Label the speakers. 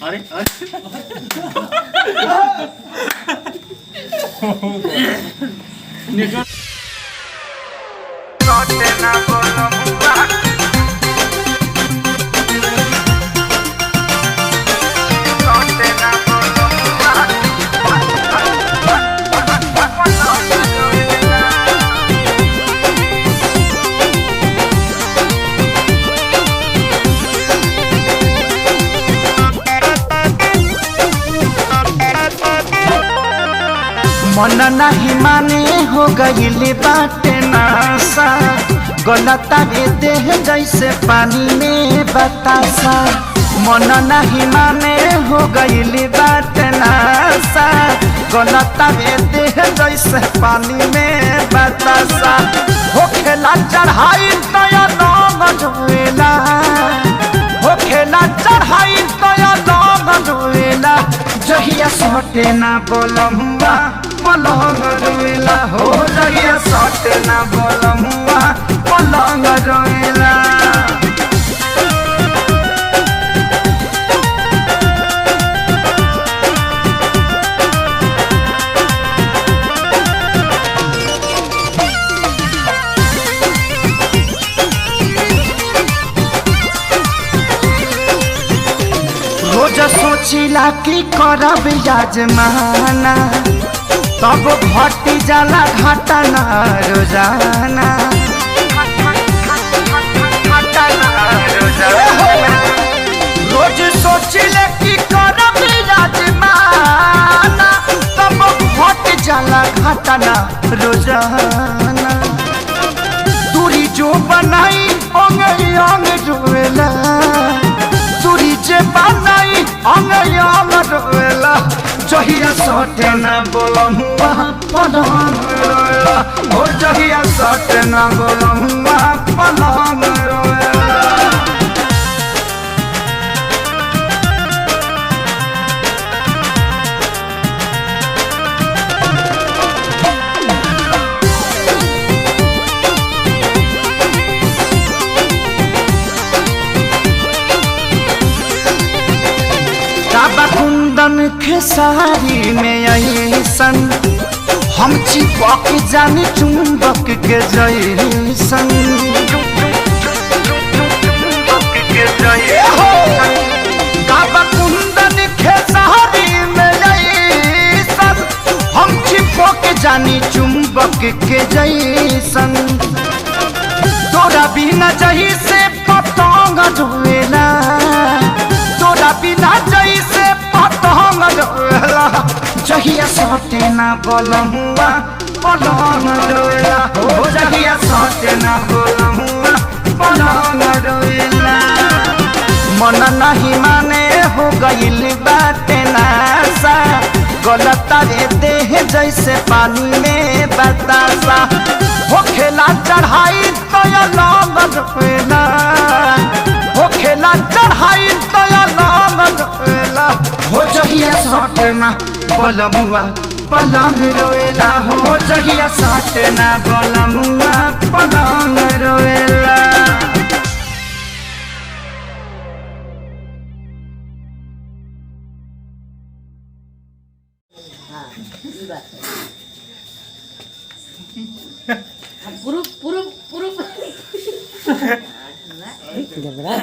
Speaker 1: अरे
Speaker 2: मन नहीं माने हो गई बाटे नासा गलता देह जैसे पानी में बतासा। मन नहीं माने हो गई बाटे नासा गलता देह जैसे पानी में बतासा। हो खेला चढ़ाई तया नौग जोएला, हो खेला चढ़ाई तया नौग जोएला। जहिया सोटे ना बोलमुआ पलंग रोएला, हो जहिया सोटे ना बोलमुआ पलंग रोएला। रोज सोचिला कि करब याजमाना तब घटी जाला घटना रोजाना। रोज सोचिले कि करब याजमाना तब घट जाला घटना रोजाना। दूरी जो बनाई अंग अंग रोएला, दूरी जे बनाई अंग अंग रोएला। जहिया सोटे ना बोलमुआ पलंग रोएला, हो जहिया सोटे ना बोलमुआ पलंग रोएला। कुंदन खेसारी में ऐसन हम चिपक जानी चुंबक के जैसन। कुंदन खेसारी में ऐसन हम चिपक जानी चुंबक के जैसन। तोरा बिना जही से पतंग ढोएला, तोरा बिना जही से पतंग ढोएला। जहिया सोटे ना बोलमुआ पलंग रोएला, हो जहिया सोटे ना बोलमुआ पलंग रोएला। मन नहीं माने हो गई बाटे नासा गलता देह जैसे पानी में बतासा। हो खेला चढ़ाई तया लंग रोएला, हो खेला चढ़ाई तया लंग रोएला। हो जहिया सोटे ना बोलमुआ पलंग रोएला, हो जहिया सोटे ना बोलमुआ पलंग रोएला।
Speaker 3: पुरुष